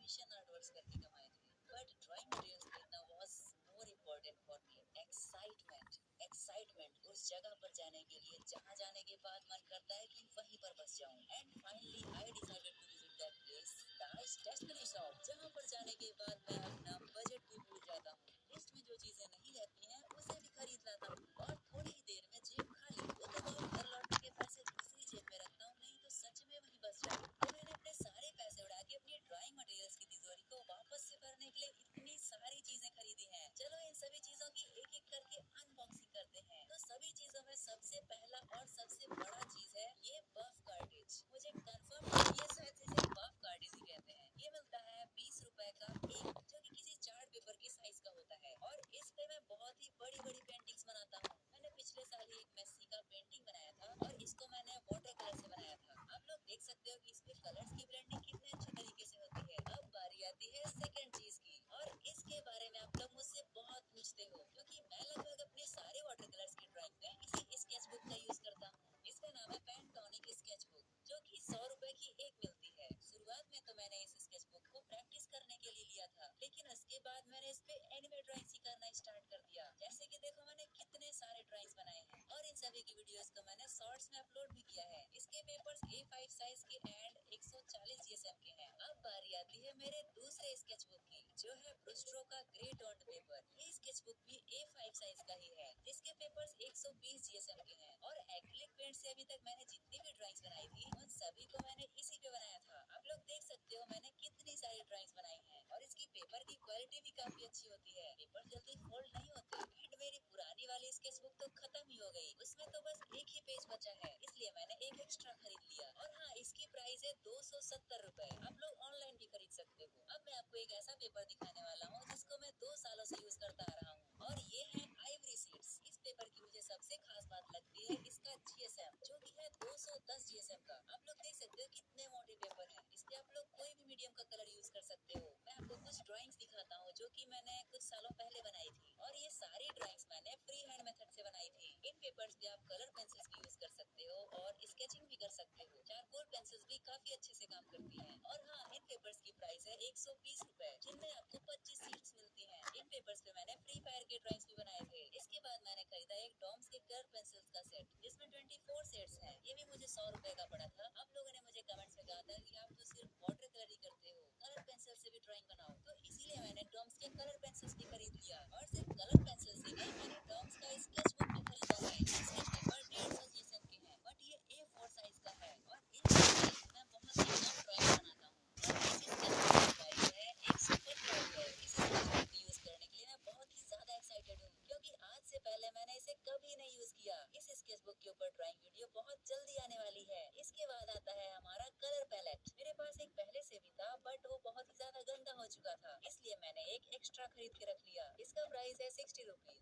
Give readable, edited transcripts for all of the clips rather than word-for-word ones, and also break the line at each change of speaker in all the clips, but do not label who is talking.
Commission artworks करके कमाए थे, बट ड्राइंग मटेरियल्स खरीदना was more important for me. Excitement, excitement उस जगह पर जाने के लिए जहाँ जाने के बाद मन करता है कि वहीं पर बस जाऊं। And finally I decided to visit that place, दाइश डेस्टिनी शॉप, जहाँ पर जाने के बाद मैं अपना बजट भी भूल जाता हूँ। लिस्ट में जो चीजें नहीं रहती हैं उसे भी खरीद लाता हूँ और थोड़ी ही देर में जेब खाली। वो तो मैं घर लौटने के पैसे दूसरी जेब में रखता हूँ, नहीं तो सच में वहीं बस जाऊँ। तो मैंने अपने सारे पैसे उड़ा के अपनी ड्राइंग मटेरियल्स की तिजोरी को वापस से भरने के लिए इतनी सारी चीजें खरीदी हैं। चलो इन सभी चीजों की एक एक करके अनबॉक्सिंग करते हैं। तो सभी चीजों में सबसे पहला और सबसे बड़ा चीज है ये बफ कार्टेज। मुझे कंफर्म है ये शायद इसे बफ कार्टेज ही कहते हैं। ये मिलता है 20 रुपए का एक, जो कि किसी चार्ट पेपर के साइज का होता है और इस पे मैं बहुत ही बड़ी बड़ी पेंटिंग्स बनाता हूँ। मैंने पिछले साल ही एक मेस्सी का पेंटिंग बनाया था और इसको मैंने वाटर कलर से बनाया था। आप लोग देख सकते हो कि इस पे कलर्स की ब्लेंडिंग कितने अच्छे तरीके से होती है। अब बारी आती है सेकंड चीज की और इसके बारे में आप लोग मुझसे बहुत पूछते हो, क्योंकि मैं लगभग अपने सारे वाटर कलर्स की ड्राइंग में इसी स्केच बुक का यूज करता हूँ। इसका नाम है पेंटोनिक स्केच बुक, जो कि 100 रुपए की एक मिलती है। शुरुआत में तो मैंने इस स्केच बुक को प्रैक्टिस करने के लिए लिया था, लेकिन उसके बाद मैंने इस पे एनिमे ड्राइंग्स ही करना स्टार्ट कर दिया। जैसे कि देखो मैंने कितने सारे ड्राइंग्स बनाए हैं और इन सभी की वीडियोस को मैंने शॉर्ट्स में अपलोड भी किया है। इसके पेपर्स A5 साइज के एंड 140 GSM के हैं। अब बारी आती है मेरे दूसरे स्केच बुक की, जो है ब्रुस्ट्रो का ग्रे टोन्ड पेपर। ये स्केच बुक भी A5 साइज का ही है, जिसके पेपर्स 120 GSM के हैं और एक्रिलिक पेंट से अभी तक मैंने जितनी भी ड्राइंग्स बनाई थी उन सभी को मैंने इसी पे बनाया था। आप लोग देख सकते हो मैंने कितनी सारी ड्राइंग्स बनाई हैं और इसकी पेपर की क्वालिटी भी काफी अच्छी होती है। पेपर जल्दी फोल्ड नहीं होते। एंड मेरी पुरानी वाली स्केच बुक तो खत्म ही हो गई, उसमें तो बस एक ही पेज बचा है, इसलिए मैंने एक एक्स्ट्रा खरीद लिया। और हाँ, इसकी प्राइस है 270 रुपए। आप लोग ऑनलाइन भी खरीद सकते हो। अब मैं आपको एक ऐसा पेपर दिखाने वाला हूँ जिसको मैं 2 सालों से यूज करता आ रहा हूँ और ये है आइवरी सीड्स। इस पेपर की मुझे सबसे खास बात लगती है इसका GSM, जो कि है 210 GSM का। आप लोग देख सकते हो कितने मोटे पेपर हैं। इस पे आप लोग कोई भी मीडियम का कलर यूज कर सकते हो। मैं आपको कुछ ड्राइंग्स दिखाता हूँ जो कि मैंने कुछ सालों पहले बनाई थी और ये सारी ड्राइंग्स मैंने फ्री हैंड मेथड से बनाई थी। इन पेपर्स पे आप कलर पेंसिल्स भी यूज कर सकते हो और स्केचिंग भी कर सकते हो। चारकोल पेंसिल्स भी काफी अच्छे से काम करती हैं। और हाँ, इन पेपर्स की प्राइस है 120 रुपए, जिनमें आपको 25 शीट्स मिलती हैं। इन पेपर्स पे मैंने फ्री फायर के ड्राइंग्स भी बनाए थे। इसके बाद मैंने खरीदा एक डॉम्स के कलर पेंसिल्स का सेट, जिसमें 24 शेड्स हैं। ये भी मुझे 100 रुपए का पड़ा था। आप लोगों ने मुझे कमेंट्स में कहा था कि आप तो सिर्फ वाटर कलर ही करते हो, कलर पेंसिल से भी ड्राइंग बनाओ, तो इसीलिए मैंने डॉम्स के कलर पेंसिल्स भी खरीद लिया। और सिर्फ कलर पेंसिल्स ही नहीं, मैंने डॉम्स का स्केच बुक भी खरीदा है। इसके पेपर 150 GSM के हैं, बट ये A4 साइज का है और इन पेपर मैं बहुत ही कम ड्राइंग बनाता हूँ। और इस स्केच बुक की प्राइस है 115 रुपए। इस स्केच बुक को यूज करने के लिए मैं बहुत ही ज्यादा एक्साइटेड हूँ, क्योंकि आज से पहले मैंने इसे कभी नहीं यूज किया। इस स्केच बुक के ऊपर ड्राइंग वीडियो बहुत जल्दी आने वाली है। इसके बाद आता है हमारा कलर पैलेट। मेरे पास एक पहले से भी था, बट वो बहुत ही ज्यादा गंदा हो चुका था, इसलिए मैंने एक एक्स्ट्रा खरीद के रख लिया। इसका प्राइस है 60 रुपीज।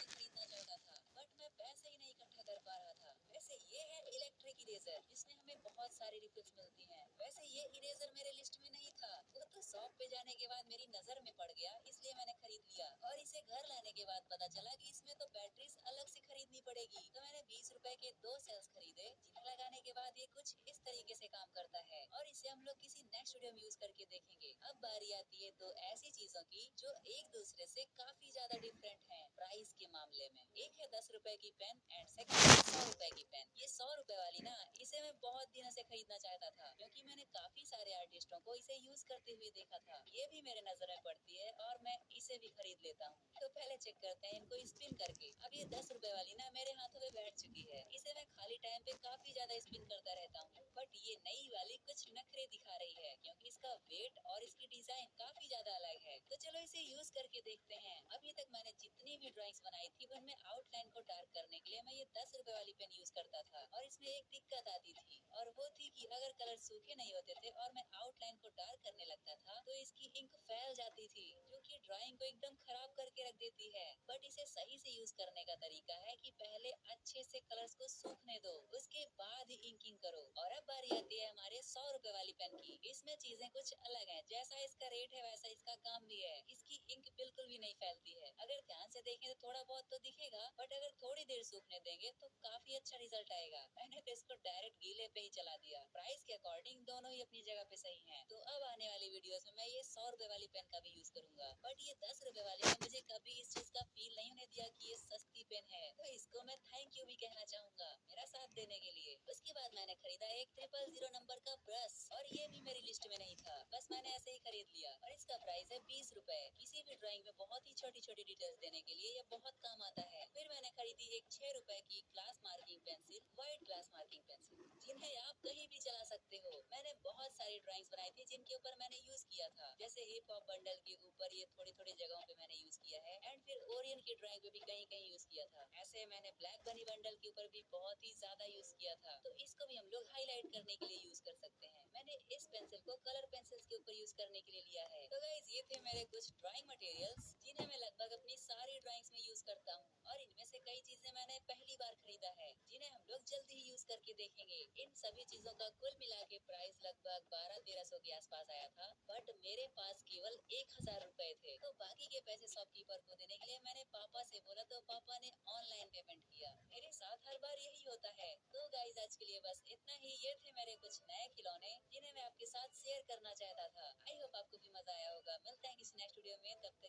खरीदना चाहता था, बट मैं पैसे ही नहीं इकट्ठा कर पा रहा था। वैसे ये है इलेक्ट्रिक इरेजर, जिसमें हमें बहुत सारी रिफिल्स मिलती हैं। वैसे ये इरेजर मेरे लिस्ट में नहीं था, वो तो शॉप पे जाने के बाद मेरी नजर में पड़ गया, इसलिए मैंने खरीद लिया। और इसे घर लाने के बाद पता चला कि इसमें तो बैटरीज अलग से खरीदनी पड़ेगी। तो मैंने 20 रुपए के 2 सेल्स खरीदे, जिन्हें लगाने के बाद ये कुछ इस तरीके से काम करता है और इसे हम लोग किसी नेक्स्ट वीडियो में यूज करके देखेंगे। अब बारी आती है दो ऐसी चीजों की जो एक दूसरे से काफी ज्यादा डिफरेंट हैं प्राइस के मामले में। एक है 10 रुपए की पेन एंड सेकंड है 100 रुपए की पेन। ये 100 रुपए वाली ना, इसे मैं बहुत दिनों से खरीदना चाहता था, क्योंकि मैंने काफी सारे आर्टिस्टों को इसे यूज करते हुए देखा था। ये भी मेरे नजर में पड़ती है और मैं इसे भी खरीद लेता हूँ। तो पहले चेक करते हैं इनको स्पिन करके। अब ये 10 रुपए वाली ना मेरे हाथों में बैठ चुकी है। इसे मैं खाली टाइम पे काफी ज्यादा स्पिन करता रहता हूँ, बट ये नई वाली कुछ नखरे दिखा रही है, क्योंकि इसका वेट और इसकी डिजाइन काफी ज्यादा अलग है। तो चलो इसे यूज करके देखते हैं। अभी तक मैंने जितनी भी ड्राइंग्स बनाई थी उनमें आउटलाइन को डार्क करने के लिए मैं ये 10 रुपए वाली पेन यूज करता था, और इसमें एक दिक्कत आती थी, और वो थी कि अगर कलर सूखे नहीं होते थे और मैं आउटलाइन को डार्क करने लगता था तो इसकी इंक फैल जाती थी, जो कि ड्राइंग को एकदम खराब करके रख देती है। बट इसे सही से यूज करने का तरीका है कि पहले अच्छे से कलर्स को सूखने दो, उसके बाद ही इंकिंग करो। और अब बारी आती है हमारे 100 रुपए वाली पेन की। इसमें चीजें कुछ अलग हैं। जैसा इसका रेट है वैसा इसका काम भी है। इसकी इंक बिल्कुल भी नहीं फैलती है। अगर ध्यान से देखें तो थोड़ा बहुत तो दिखेगा, बट अगर थोड़ी थोड़ी देर सूखने देंगे तो काफी अच्छा रिजल्ट आएगा। मैंने तो इसको डायरेक्ट गीले पे ही चला दिया। प्राइस के अकॉर्डिंग दोनों ही अपनी जगह पे सही हैं। तो अब आने वाली वीडियोस में मैं ये 100 रुपए वाली पेन का भी यूज करूंगा, बट ये 10 रुपए वाली ने मुझे कभी इस चीज का फील नहीं होने दिया कि ये सस्ती पेन है। तो इसको मैं थैंक यू भी कहना चाहूंगा मेरा साथ देने के लिए। उसके बाद मैंने खरीदा एक 000 नंबर का ब्रश, और ये भी मेरी लिस्ट में नहीं था, बस मैंने ऐसे ही खरीद लिया। और इसका प्राइस है 20 रुपए। किसी भी ड्राइंग में बहुत ही छोटी छोटी डिटेल्स देने के लिए ये बहुत काम आता है। फिर मैंने खरीदी एक 6 रुपए की class marking pencil, white class marking pencil, जिन्हें आप कहीं भी चला सकते हो। मैंने बहुत सारी ड्राइंग्स बनाई थी जिनके ऊपर मैंने यूज किया था, जैसे हिप हॉप बंडल के ऊपर ये थोड़ी थोड़ी जगहों पे मैंने यूज किया है, एंड फिर ओरियन की ड्राइंग पे भी कहीं कहीं यूज किया था। ऐसे मैंने ब्लैक बनी बंडल के ऊपर भी बहुत ही ज्यादा यूज किया था। तो इसको भी हम लोग हाईलाइट करने के लिए यूज कर सकते हैं। मैंने इस पेंसिल को कलर पेंसिल्स के ऊपर यूज करने के लिए लिया है। तो गाइस ये थे मेरे कुछ ड्राइंग मटेरियल्स जिन्हें मैं लगभग अपनी सारी ड्राइंग्स में यूज करता हूँ, और इनमें से कई चीजें मैंने पहली बार खरीदा है जिन्हें हम लोग जल्दी ही यूज करके देखेंगे। इन सभी चीजों का कुल मिला के प्राइस लगभग 1200-1300 के आसपास आया था, बट मेरे पास केवल 1000 रुपए थे। तो बाकी के पैसे शॉपकीपर को देने के लिए मैंने पापा से बोला, तो पापा ने ऑनलाइन पेमेंट किया। मेरे साथ हर बार यही होता है। तो गाइस आज के लिए बस इतना ही। ये थे मेरे कुछ नए खिलौने जिन्हें मैं आपके साथ शेयर करना चाहता था। आई होप आपको भी मजा आया होगा। मिलते हैं किसी नेक्स्ट वीडियो में, तब तक